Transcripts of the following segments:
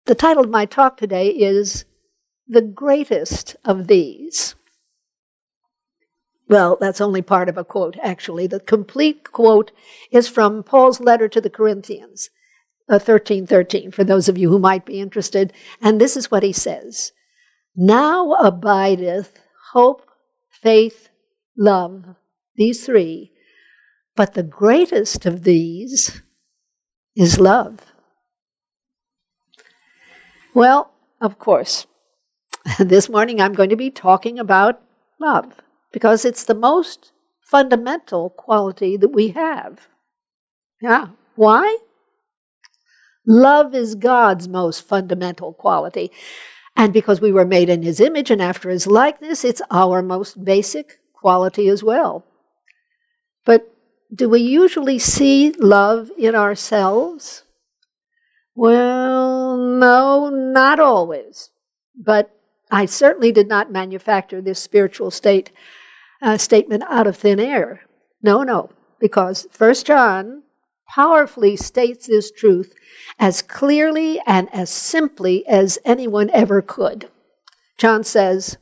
The title of my talk today is The Greatest of These. Well, that's only part of a quote, actually. The complete quote is from Paul's letter to the Corinthians, 13:13, for those of you who might be interested. And this is what he says. Now abideth hope, faith, love, these three, but the greatest of these is love. Well, of course, this morning I'm going to be talking about love, because it's the most fundamental quality that we have. Yeah. Why? Love is God's most fundamental quality. And because we were made in His image and after His likeness, it's our most basic quality as well. But do we usually see love in ourselves? Well, no, not always. But I certainly did not manufacture this spiritual statement out of thin air. No, because 1 John powerfully states this truth as clearly and as simply as anyone ever could. John says,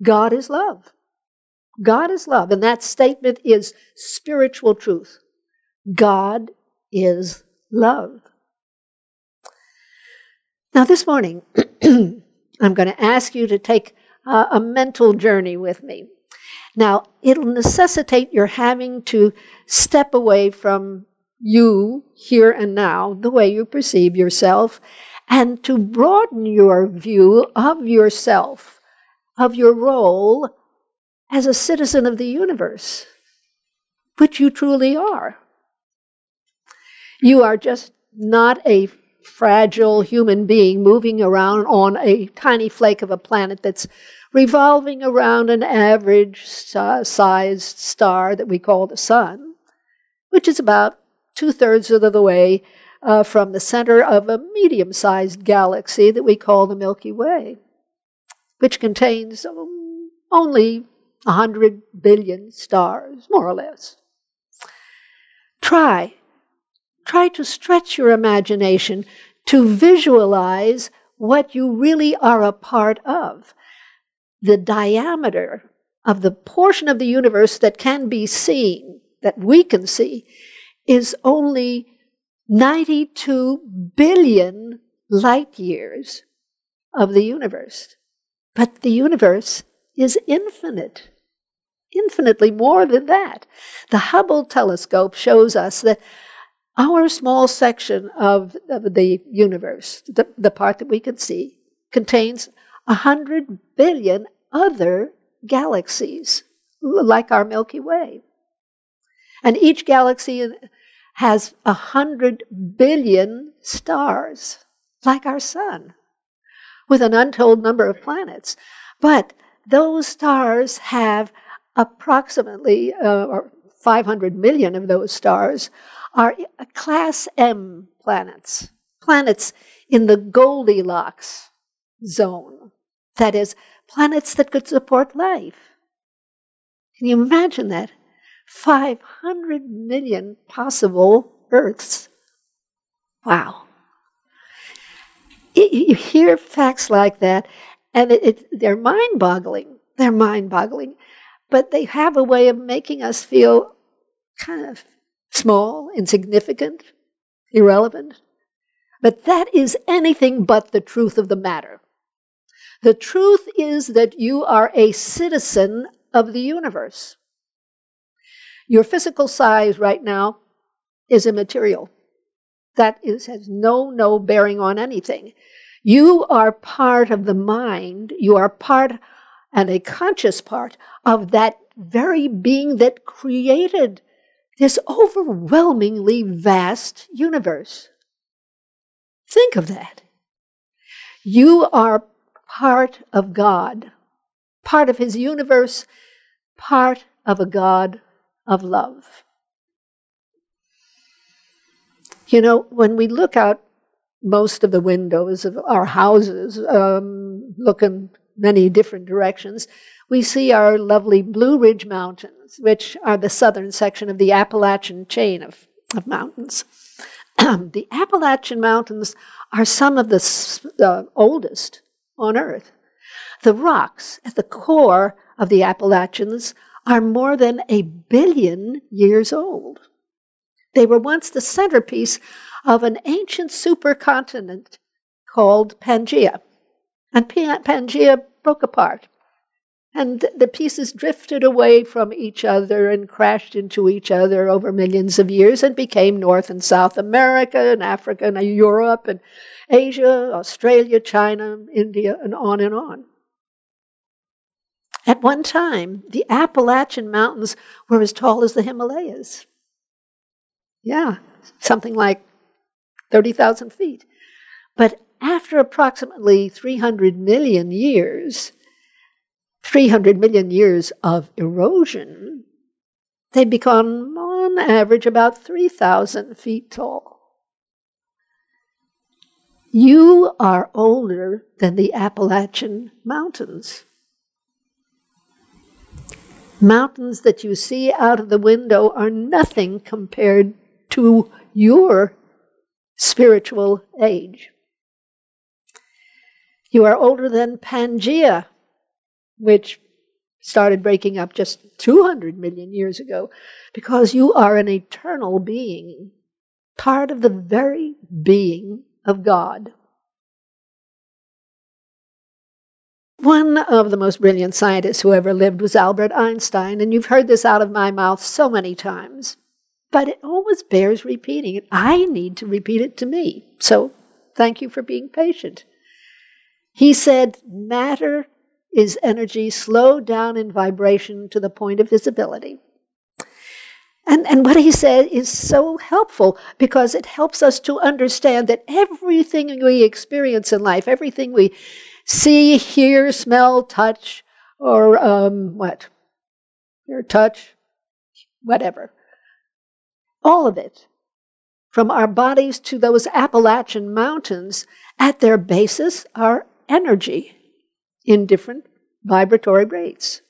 God is love. God is love. And that statement is spiritual truth. God is love. Now this morning, I'm going to ask you to take a mental journey with me. Now, it'll necessitate your having to step away from you here and now, the way you perceive yourself, and to broaden your view of yourself, of your role as a citizen of the universe, which you truly are. You are just not a fragile human being moving around on a tiny flake of a planet that's revolving around an average-sized star that we call the sun, which is about 2/3 of the way from the center of a medium-sized galaxy that we call the Milky Way, which contains only 100 billion stars, more or less. Try to stretch your imagination to visualize what you really are a part of. The diameter of the portion of the universe that can be seen, that we can see, is only 92 billion light years of the universe. But the universe is infinite, infinitely more than that. The Hubble telescope shows us that our small section of the universe, the part that we can see, contains 100 billion other galaxies, like our Milky Way. And each galaxy has 100 billion stars, like our sun, with an untold number of planets. But those stars have approximately, or 500 million of those stars are Class M planets, planets in the Goldilocks zone. That is, planets that could support life. Can you imagine that? 500 million possible Earths. Wow. You hear facts like that, and they're mind-boggling. They're mind-boggling. But they have a way of making us feel kind of small, insignificant, irrelevant. But that is anything but the truth of the matter. The truth is that you are a citizen of the universe. Your physical size right now is immaterial. That has no bearing on anything. You are part of the mind. You are part, and a conscious part, of that very being that created this overwhelmingly vast universe. Think of that. You are part of God, part of His universe, part of a God of love. You know, when we look out most of the windows of our houses, look in many different directions, we see our lovely Blue Ridge Mountains, which are the southern section of the Appalachian chain of mountains. The Appalachian Mountains are some of the oldest on Earth. The rocks at the core of the Appalachians are more than 1 billion years old. They were once the centerpiece of an ancient supercontinent called Pangaea. And Pangaea broke apart. And the pieces drifted away from each other and crashed into each other over millions of years and became North and South America and Africa and Europe and Asia, Australia, China, India, and on and on. At one time, the Appalachian Mountains were as tall as the Himalayas. Yeah, something like 30,000 feet. But after approximately 300 million years of erosion, they become, on average, about 3,000 feet tall. You are older than the Appalachian Mountains. Mountains that you see out of the window are nothing compared to your spiritual age. You are older than Pangaea, which started breaking up just 200 million years ago, because you are an eternal being, part of the very being of God. One of the most brilliant scientists who ever lived was Albert Einstein, and you've heard this out of my mouth so many times, but it always bears repeating, and I need to repeat it to me. So thank you for being patient. He said, matter is energy slowed down in vibration to the point of visibility. And what he said is so helpful, because it helps us to understand that everything we experience in life, everything we see, hear, smell, touch, or touch, whatever, all of it, from our bodies to those Appalachian Mountains, at their basis are energy in different vibratory rates.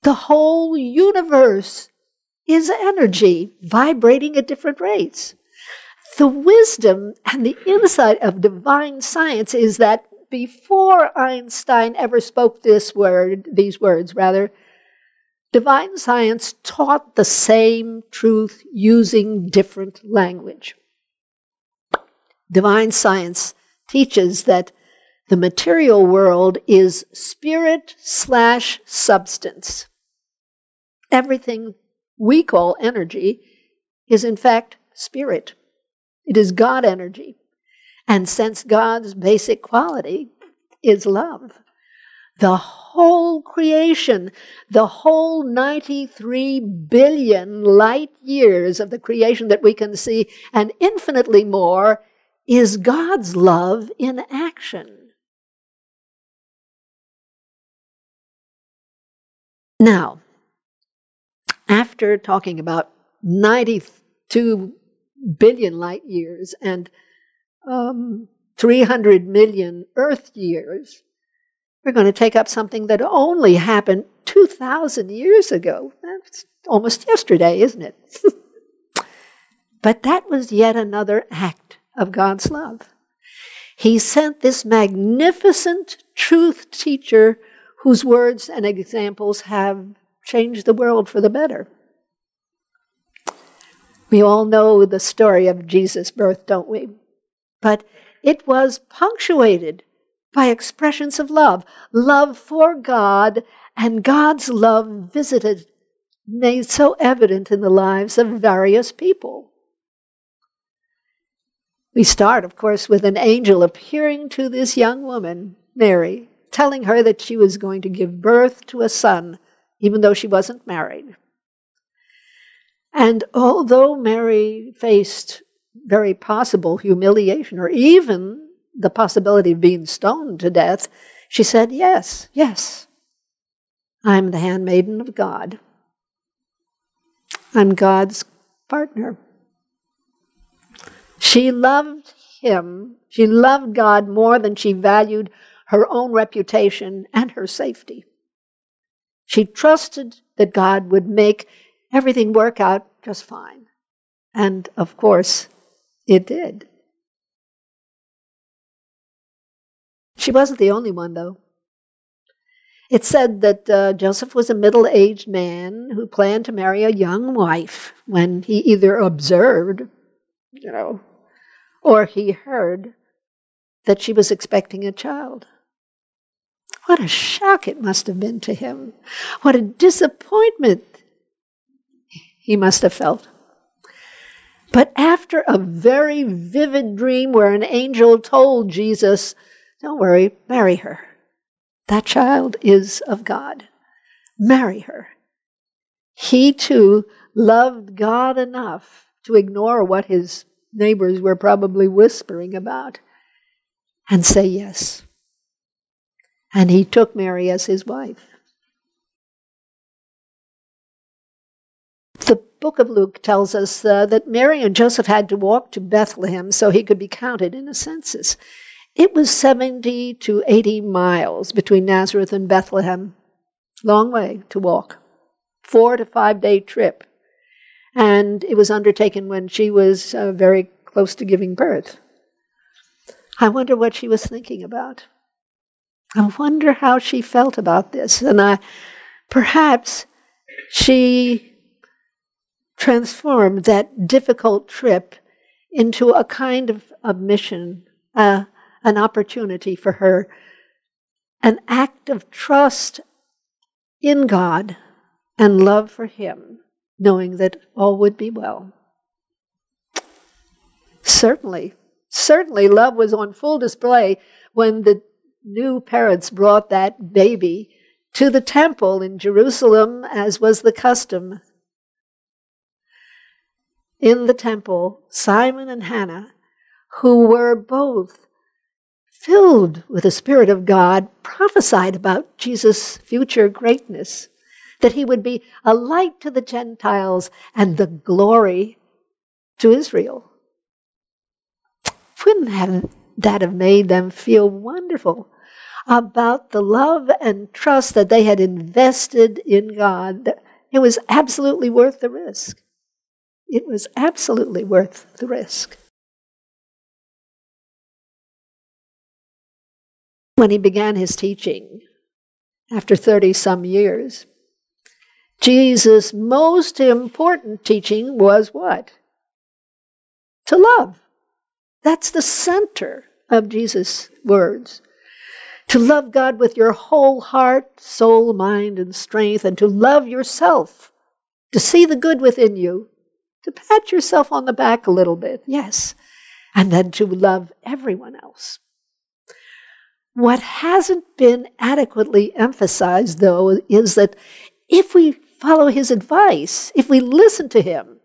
The whole universe is energy vibrating at different rates. The wisdom and the insight of divine science is that before Einstein ever spoke these words, divine science taught the same truth using different language. Divine science teaches that the material world is spirit/substance. Everything we call energy is in fact spirit. It is God energy. And since God's basic quality is love, the whole creation, the whole 93 billion light years of the creation that we can see, and infinitely more, is God's love in action. Now, after talking about 92 billion light years and 300 million Earth years, we're going to take up something that only happened 2,000 years ago. That's almost yesterday, isn't it? But that was yet another act of God's love. He sent this magnificent truth teacher whose words and examples have changed the world for the better. We all know the story of Jesus' birth, don't we? But it was punctuated by expressions of love for God, and God's love visited, made so evident in the lives of various people. We start, of course, with an angel appearing to this young woman, Mary, telling her that she was going to give birth to a son, even though she wasn't married. And although Mary faced very possible humiliation, or even the possibility of being stoned to death, she said, yes, I'm the handmaiden of God. I'm God's partner. She loved him. She loved God more than she valued her own reputation and her safety. She trusted that God would make everything work out just fine. And, of course, It did. She wasn't the only one, though. It said that Joseph was a middle-aged man who planned to marry a young wife when he either observed, or he heard that she was expecting a child. What a shock it must have been to him. What a disappointment he must have felt. But after a very vivid dream where an angel told Jesus, "Don't worry, marry her. That child is of God. Marry her." He too loved God enough to ignore what his neighbors were probably whispering about and say yes. And he took Mary as his wife. The book of Luke tells us that Mary and Joseph had to walk to Bethlehem so he could be counted in a census. It was 70 to 80 miles between Nazareth and Bethlehem. Long way to walk. 4 to 5 day trip. And it was undertaken when she was very close to giving birth. I wonder what she was thinking about. I wonder how she felt about this. And perhaps she transformed that difficult trip into a kind of mission, an opportunity for her, an act of trust in God and love for Him, knowing that all would be well. Certainly, love was on full display when the new parents brought that baby to the temple in Jerusalem, as was the custom. In the temple, Simon and Hannah, who were both filled with the Spirit of God, prophesied about Jesus' future greatness, that he would be a light to the Gentiles and the glory to Israel. Wouldn't that have made them feel wonderful about the love and trust that they had invested in God? It was absolutely worth the risk. It was absolutely worth the risk. When he began his teaching, after 30-some years, Jesus' most important teaching was what? To love. That's the center of Jesus' words. To love God with your whole heart, soul, mind, and strength, and to love yourself, to see the good within you, to pat yourself on the back a little bit, yes, and then to love everyone else. What hasn't been adequately emphasized, though, is that if we follow his advice, if we listen to him,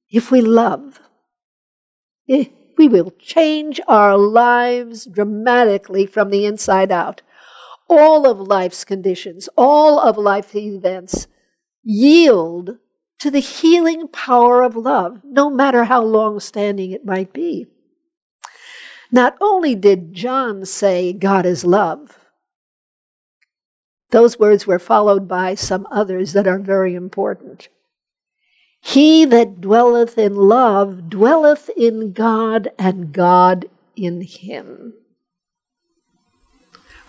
if we love, we will change our lives dramatically from the inside out. All of life's conditions, all of life's events yield to the healing power of love, no matter how long-standing it might be. Not only did John say God is love, those words were followed by some others that are very important. He that dwelleth in love dwelleth in God, and God in him.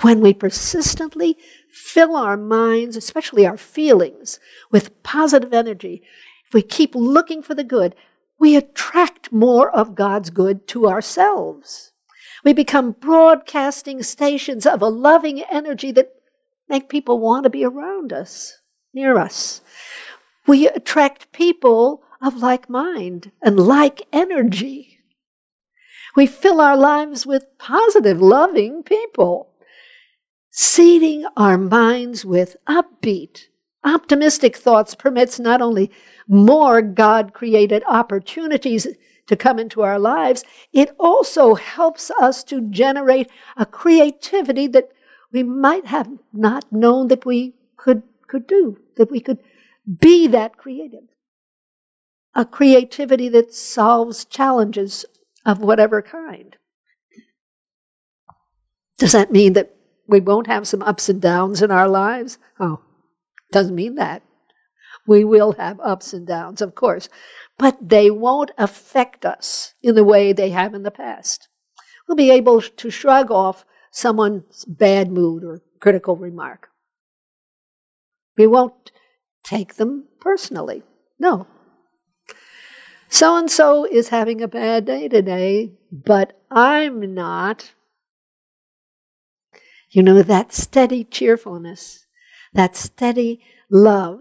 When we persistently fill our minds, especially our feelings, with positive energy, if we keep looking for the good, we attract more of God's good to ourselves. We become broadcasting stations of a loving energy that make people want to be around us, near us. We attract people of like mind and like energy. We fill our lives with positive, loving people, seeding our minds with upbeat, optimistic thoughts permits not only more God-created opportunities to come into our lives, it also helps us to generate a creativity that we might have not known that we could do, that we could be that creative. A creativity that solves challenges of whatever kind. Does that mean that we won't have some ups and downs in our lives? Oh, doesn't mean that. We will have ups and downs, of course. but they won't affect us in the way they have in the past. We'll be able to shrug off someone's bad mood or critical remark. We won't take them personally. No. So-and-so is having a bad day today, but I'm not. You know, that steady cheerfulness, that steady love,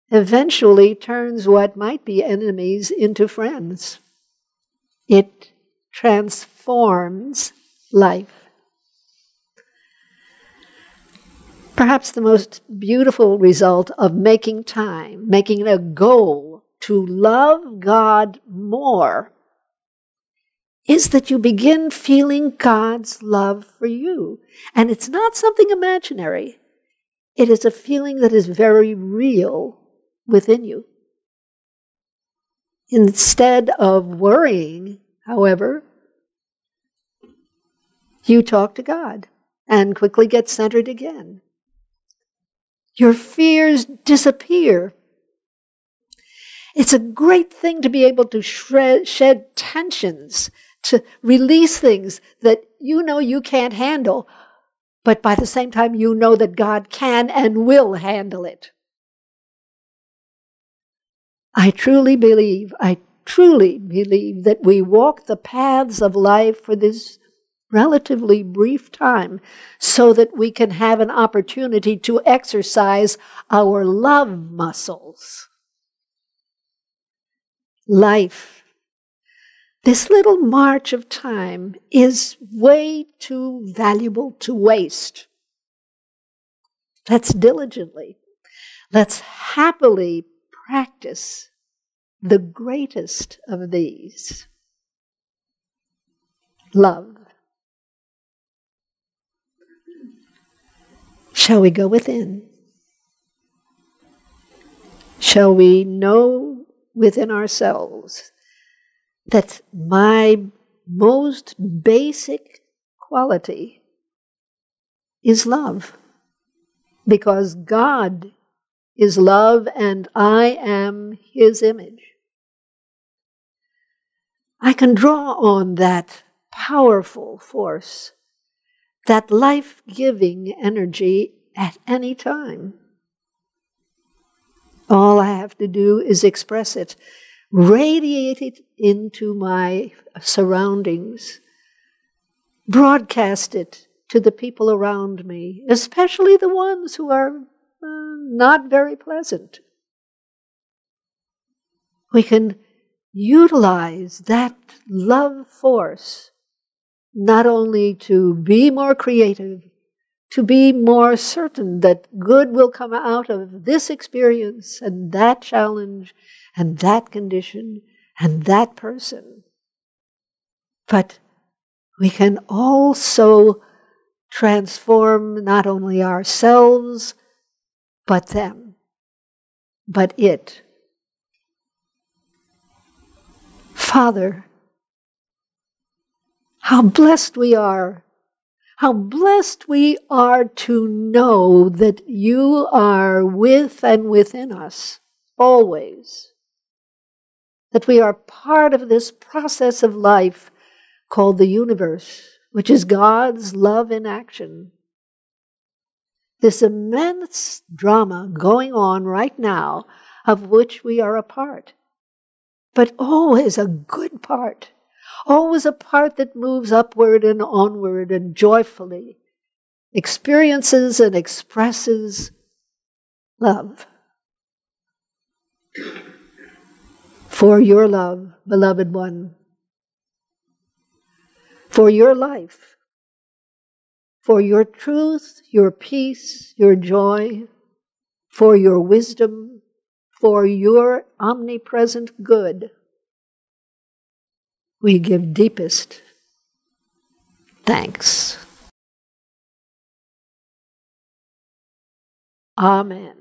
eventually turns what might be enemies into friends. It transforms life. Perhaps the most beautiful result of making time, making it a goal to love God more, is that you begin feeling God's love for you. And it's not something imaginary. It is a feeling that is very real within you. Instead of worrying, however, you talk to God and quickly get centered again. Your fears disappear. It's a great thing to be able to shed tensions, to release things that you know you can't handle, but by the same time you know that God can and will handle it. I truly believe that we walk the paths of life for this relatively brief time so that we can have an opportunity to exercise our love muscles. Life, this little march of time, is way too valuable to waste. Let's diligently, let's happily practice the greatest of these, love. Shall we go within? Shall we know within ourselves that my most basic quality is love? Because God is love and I am His image. I can draw on that powerful force, that life-giving energy at any time. All I have to do is express it, radiate it into my surroundings, broadcast it to the people around me, especially the ones who are not very pleasant. We can utilize that love force not only to be more creative, to be more certain that good will come out of this experience and that challenge and that condition and that person. But we can also transform not only ourselves, but them, but it. Father, how blessed we are. How blessed we are to know that you are with and within us, always. That we are part of this process of life called the universe, which is God's love in action. This immense drama going on right now, of which we are a part, but always a good part. Always a part that moves upward and onward and joyfully experiences and expresses love. For your love, beloved one. For your life. For your truth, your peace, your joy. For your wisdom. For your omnipresent good. We give deepest thanks. Amen.